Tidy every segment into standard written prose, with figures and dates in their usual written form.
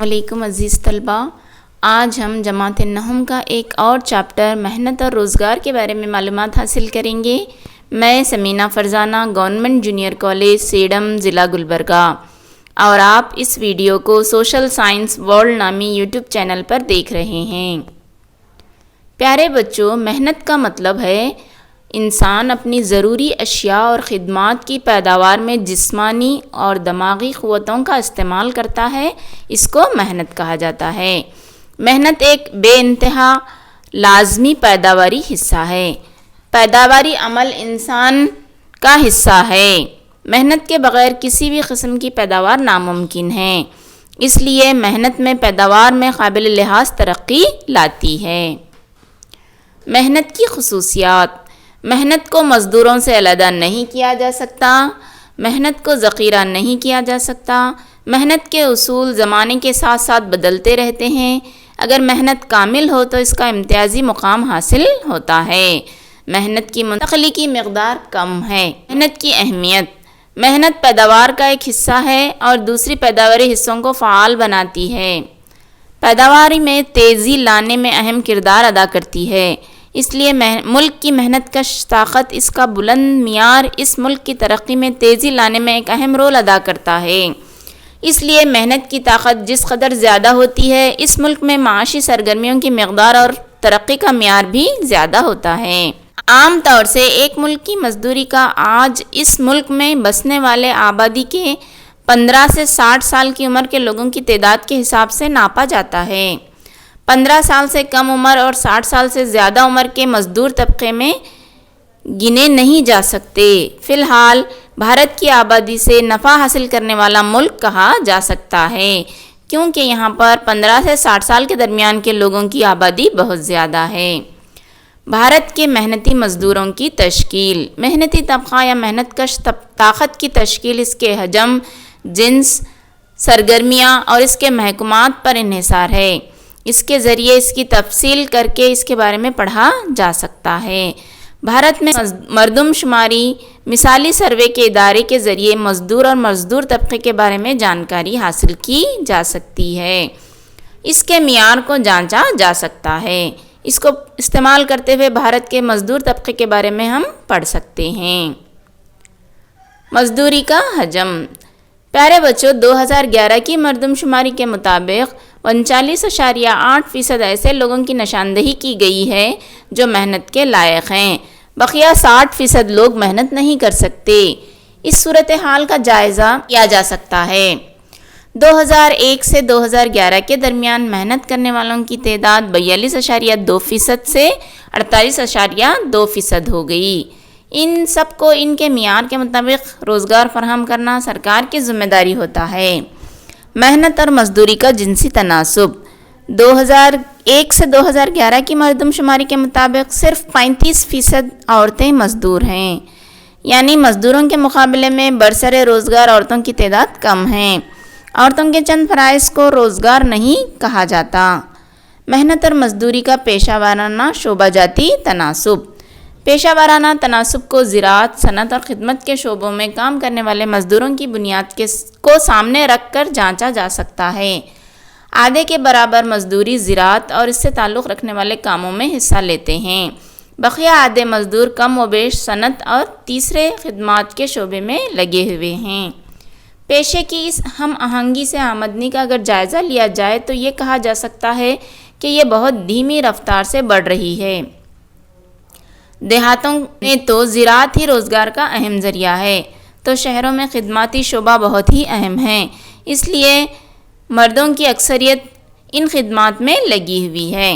علیکم عزیز طلبہ، آج ہم جماعت نحم کا ایک اور چیپٹر محنت اور روزگار کے بارے میں معلومات حاصل کریں گے۔ میں Samina Farzana, government junior college Sedam, ضلع گلبرگہ، اور آپ اس ویڈیو کو سوشل سائنس ورلڈ نامی یوٹیوب چینل پر دیکھ رہے ہیں۔ پیارے بچوں، محنت کا مطلب ہے انسان اپنی ضروری اشیاء اور خدمات کی پیداوار میں جسمانی اور دماغی قوتوں کا استعمال کرتا ہے، اس کو محنت کہا جاتا ہے۔ محنت ایک بے انتہا لازمی پیداواری حصہ ہے۔ پیداواری عمل انسان کا حصہ ہے۔ محنت کے بغیر کسی بھی قسم کی پیداوار ناممکن ہے، اس لیے محنت میں پیداوار میں قابل لحاظ ترقی لاتی ہے۔ محنت کی خصوصیات: محنت کو مزدوروں سے علیحدہ نہیں کیا جا سکتا، محنت کو ذخیرہ نہیں کیا جا سکتا، محنت کے اصول زمانے کے ساتھ ساتھ بدلتے رہتے ہیں، اگر محنت کامل ہو تو اس کا امتیازی مقام حاصل ہوتا ہے، محنت کی منتقلی کی مقدار کم ہے۔ محنت کی اہمیت: محنت پیداوار کا ایک حصہ ہے اور دوسری پیداواری حصوں کو فعال بناتی ہے۔ پیداواری میں تیزی لانے میں اہم کردار ادا کرتی ہے، اس لیے ملک کی محنت کش طاقت، اس کا بلند معیار اس ملک کی ترقی میں تیزی لانے میں ایک اہم رول ادا کرتا ہے۔ اس لیے محنت کی طاقت جس قدر زیادہ ہوتی ہے، اس ملک میں معاشی سرگرمیوں کی مقدار اور ترقی کا معیار بھی زیادہ ہوتا ہے۔ عام طور سے ایک ملک کی مزدوری کا آج اس ملک میں بسنے والے آبادی کے 15 سے 60 سال کی عمر کے لوگوں کی تعداد کے حساب سے ناپا جاتا ہے۔ 15 سال سے کم عمر اور 60 سال سے زیادہ عمر کے مزدور طبقے میں گنے نہیں جا سکتے۔ فی الحال بھارت کی آبادی سے نفع حاصل کرنے والا ملک کہا جا سکتا ہے، کیونکہ یہاں پر 15 سے 60 سال کے درمیان کے لوگوں کی آبادی بہت زیادہ ہے۔ بھارت کے محنتی مزدوروں کی تشکیل: محنتی طبقہ یا محنت کش طاقت کی تشکیل اس کے حجم، جنس، سرگرمیاں اور اس کے محکومات پر انحصار ہے۔ اس کے ذریعے اس کی تفصیل کر کے اس کے بارے میں پڑھا جا سکتا ہے۔ بھارت میں مردم شماری مثالی سروے کے ادارے کے ذریعے مزدور اور مزدور طبقے کے بارے میں جانکاری حاصل کی جا سکتی ہے۔ اس کے معیار کو جانچا جا سکتا ہے۔ اس کو استعمال کرتے ہوئے بھارت کے مزدور طبقے کے بارے میں ہم پڑھ سکتے ہیں۔ مزدوری کا حجم: پیارے بچوں، 2011 کی مردم شماری کے مطابق 39.8% ایسے لوگوں کی نشاندہی کی گئی ہے جو محنت کے لائق ہیں، بقیہ 60% لوگ محنت نہیں کر سکتے۔ اس صورتحال کا جائزہ کیا جا سکتا ہے۔ 2001 سے 2011 کے درمیان محنت کرنے والوں کی تعداد 42.2% سے 48.2% ہو گئی۔ ان سب کو ان کے معیار کے مطابق روزگار فراہم کرنا سرکار کی ذمہ داری ہوتا ہے۔ محنت اور مزدوری کا جنسی تناسب: 2001 سے 2011 کی مردم شماری کے مطابق صرف 35% عورتیں مزدور ہیں، یعنی مزدوروں کے مقابلے میں برسر روزگار عورتوں کی تعداد کم ہے۔ عورتوں کے چند فرائض کو روزگار نہیں کہا جاتا۔ محنت اور مزدوری کا پیشہ ورانہ شعبہ جاتی تناسب: پیشہ ورانہ تناسب کو زراعت، صنعت اور خدمت کے شعبوں میں کام کرنے والے مزدوروں کی بنیاد کو سامنے رکھ کر جانچا جا سکتا ہے۔ آدھے کے برابر مزدوری زراعت اور اس سے تعلق رکھنے والے کاموں میں حصہ لیتے ہیں، بقیہ آدھے مزدور کم و بیش صنعت اور تیسرے خدمات کے شعبے میں لگے ہوئے ہیں۔ پیشے کی اس ہم آہنگی سے آمدنی کا اگر جائزہ لیا جائے تو یہ کہا جا سکتا ہے کہ یہ بہت دھیمی رفتار سے بڑھ رہی ہے۔ دیہاتوں میں تو زراعت ہی روزگار کا اہم ذریعہ ہے، تو شہروں میں خدماتی شعبہ بہت ہی اہم ہے، اس لیے مردوں کی اکثریت ان خدمات میں لگی ہوئی ہے۔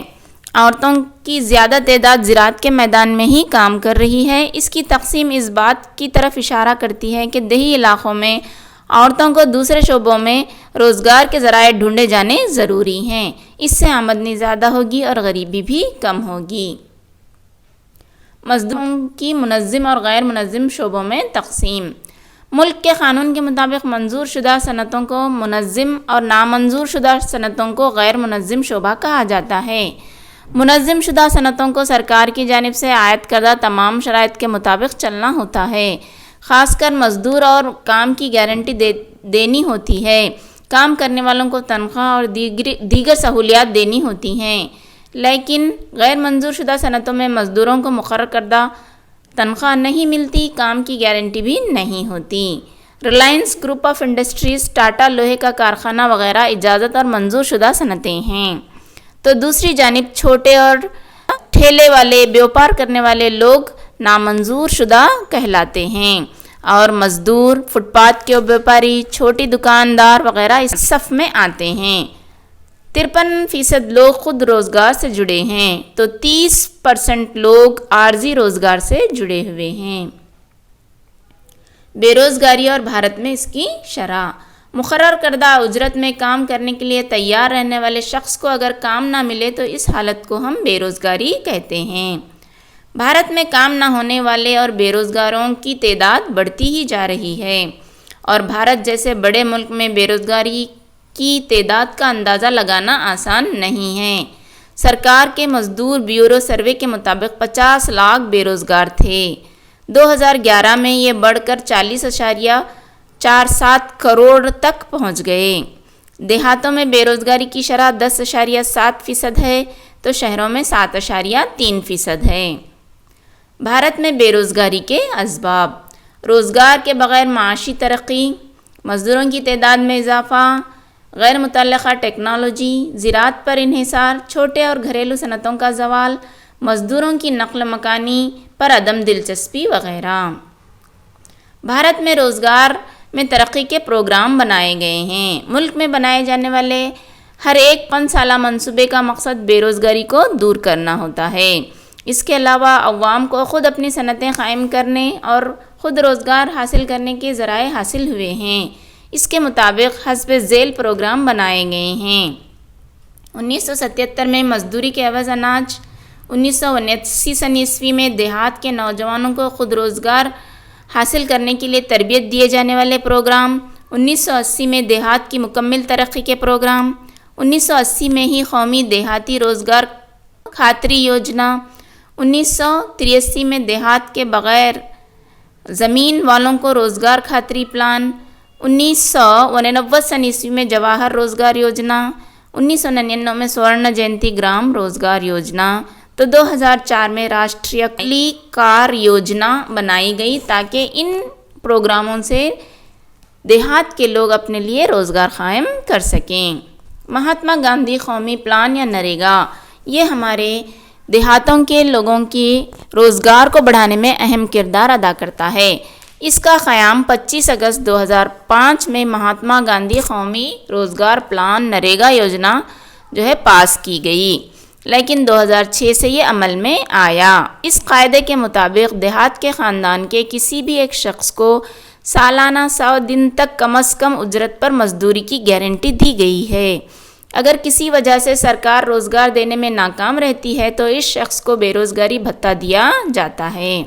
عورتوں کی زیادہ تعداد زراعت کے میدان میں ہی کام کر رہی ہے۔ اس کی تقسیم اس بات کی طرف اشارہ کرتی ہے کہ دیہی علاقوں میں عورتوں کو دوسرے شعبوں میں روزگار کے ذرائع ڈھونڈے جانے ضروری ہیں، اس سے آمدنی زیادہ ہوگی اور غریبی بھی کم ہوگی۔ مزدوروں کی منظم اور غیر منظم شعبوں میں تقسیم: ملک کے قانون کے مطابق منظور شدہ صنعتوں کو منظم اور نامنظور شدہ صنعتوں کو غیر منظم شعبہ کہا جاتا ہے۔ منظم شدہ صنعتوں کو سرکار کی جانب سے عائد کردہ تمام شرائط کے مطابق چلنا ہوتا ہے، خاص کر مزدور اور کام کی گارنٹی دینی ہوتی ہے۔ کام کرنے والوں کو تنخواہ اور دیگر سہولیات دینی ہوتی ہیں، لیکن غیر منظور شدہ صنعتوں میں مزدوروں کو مقرر کردہ تنخواہ نہیں ملتی، کام کی گارنٹی بھی نہیں ہوتی۔ Reliance group of industries, Tata لوہے کا کارخانہ وغیرہ اجازت اور منظور شدہ صنعتیں ہیں۔ تو دوسری جانب چھوٹے اور ٹھیلے والے بیوپار کرنے والے لوگ نامنظور شدہ کہلاتے ہیں، اور مزدور، فٹ پاتھ کے بیوپاری، چھوٹی دکاندار وغیرہ اس صف میں آتے ہیں۔ 53% لوگ خود روزگار سے جڑے ہیں، تو 30% لوگ عارضی روزگار سے جڑے ہوئے ہیں۔ بے روزگاری اور بھارت میں اس کی شرح۔ مقرر کردہ اجرت میں کام کرنے کے لیے تیار رہنے والے شخص کو اگر کام نہ ملے تو اس حالت کو ہم بے روزگاری کہتے ہیں۔ بھارت میں کام نہ ہونے والے اور بے روزگاروں کی تعداد بڑھتی ہی جا رہی ہے، اور بھارت جیسے بڑے ملک میں بے روزگاری کی تعداد کا اندازہ لگانا آسان نہیں ہے۔ سرکار کے مزدور بیورو سروے کے مطابق 50 لاکھ بے روزگار تھے۔ 2011 میں یہ بڑھ کر 40.47 کروڑ تک پہنچ گئے۔ دیہاتوں میں بے روزگاری کی شرح 10.7% ہے، تو شہروں میں 7.3% ہے۔ بھارت میں بے روزگاری کے اسباب: روزگار کے بغیر معاشی ترقی، مزدوروں کی تعداد میں اضافہ، غیر متعلقہ ٹیکنالوجی، زراعت پر انحصار، چھوٹے اور گھریلو صنعتوں کا زوال، مزدوروں کی نقل مکانی پر عدم دلچسپی وغیرہ۔ بھارت میں روزگار میں ترقی کے پروگرام بنائے گئے ہیں۔ ملک میں بنائے جانے والے ہر ایک 5 سالہ منصوبے کا مقصد بے روزگاری کو دور کرنا ہوتا ہے۔ اس کے علاوہ عوام کو خود اپنی صنعتیں قائم کرنے اور خود روزگار حاصل کرنے کے ذرائع حاصل ہوئے ہیں۔ اس کے مطابق حسب ذیل پروگرام بنائے گئے ہیں۔ 1977 میں مزدوری کے عوض اناج، 1979 میں دیہات کے نوجوانوں کو خود روزگار حاصل کرنے کے لیے تربیت دیے جانے والے پروگرام، 1980 میں دیہات کی مکمل ترقی کے پروگرام، 1980 میں ہی قومی دیہاتی روزگار خاطری یوجنا، 1983 میں دیہات کے بغیر زمین والوں کو روزگار خاطری پلان، 1999 میں جواہر روزگار یوجنا، 1999 میں سورن جینتی گرام روزگار یوجنا، تو 2004 میں راشٹریہ کلی کار یوجنا بنائی گئی تاکہ ان پروگراموں سے دیہات کے لوگ اپنے لیے روزگار قائم کر سکیں۔ مہاتما گاندھی قومی پلان یا نریگا، یہ ہمارے دیہاتوں کے لوگوں کی روزگار کو بڑھانے میں اہم کردار ادا کرتا ہے۔ اس کا قیام 25 اگست 2005 میں مہاتما گاندھی قومی روزگار پلان نریگا یوجنا پاس کی گئی، لیکن 2006 سے یہ عمل میں آیا۔ اس قاعدے کے مطابق دیہات کے خاندان کے کسی بھی ایک شخص کو سالانہ 100 دن تک کم از کم اجرت پر مزدوری کی گارنٹی دی گئی ہے۔ اگر کسی وجہ سے سرکار روزگار دینے میں ناکام رہتی ہے تو اس شخص کو بے روزگاری بھتہ دیا جاتا ہے۔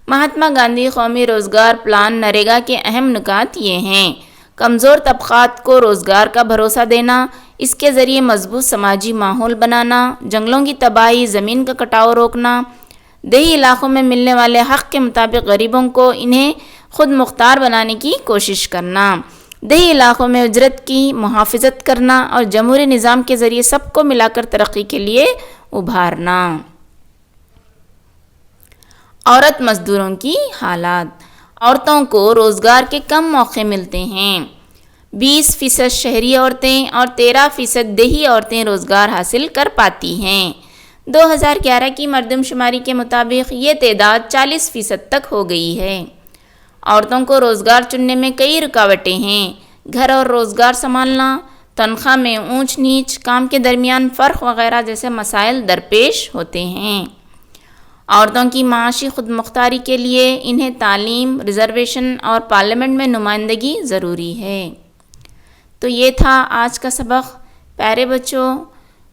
مہاتما گاندھی قومی روزگار پلان نریگا کے اہم نکات یہ ہیں: کمزور طبقات کو روزگار کا بھروسہ دینا، اس کے ذریعے مضبوط سماجی ماحول بنانا، جنگلوں کی تباہی، زمین کا کٹاؤ روکنا، دیہی علاقوں میں ملنے والے حق کے مطابق غریبوں کو انہیں خود مختار بنانے کی کوشش کرنا، دیہی علاقوں میں اجرت کی محافظت کرنا اور جمہوری نظام کے ذریعے سب کو ملا کر ترقی کے لیے ابھارنا۔ عورت مزدوروں کی حالات: عورتوں کو روزگار کے کم موقع ملتے ہیں۔ 20% شہری عورتیں اور 13% دیہی عورتیں روزگار حاصل کر پاتی ہیں۔ 2011 کی مردم شماری کے مطابق یہ تعداد 40% تک ہو گئی ہے۔ عورتوں کو روزگار چننے میں کئی رکاوٹیں ہیں۔ گھر اور روزگار سنبھالنا، تنخواہ میں اونچ نیچ، کام کے درمیان فرق وغیرہ جیسے مسائل درپیش ہوتے ہیں۔ عورتوں کی معاشی خود مختاری کے لیے انہیں تعلیم، ریزرویشن اور پارلیمنٹ میں نمائندگی ضروری ہے۔ تو یہ تھا آج کا سبق۔ پیارے بچوں،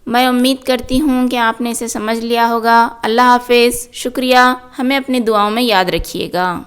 میں امید کرتی ہوں کہ آپ نے اسے سمجھ لیا ہوگا۔ اللہ حافظ، شکریہ، ہمیں اپنی دعاؤں میں یاد رکھیے گا۔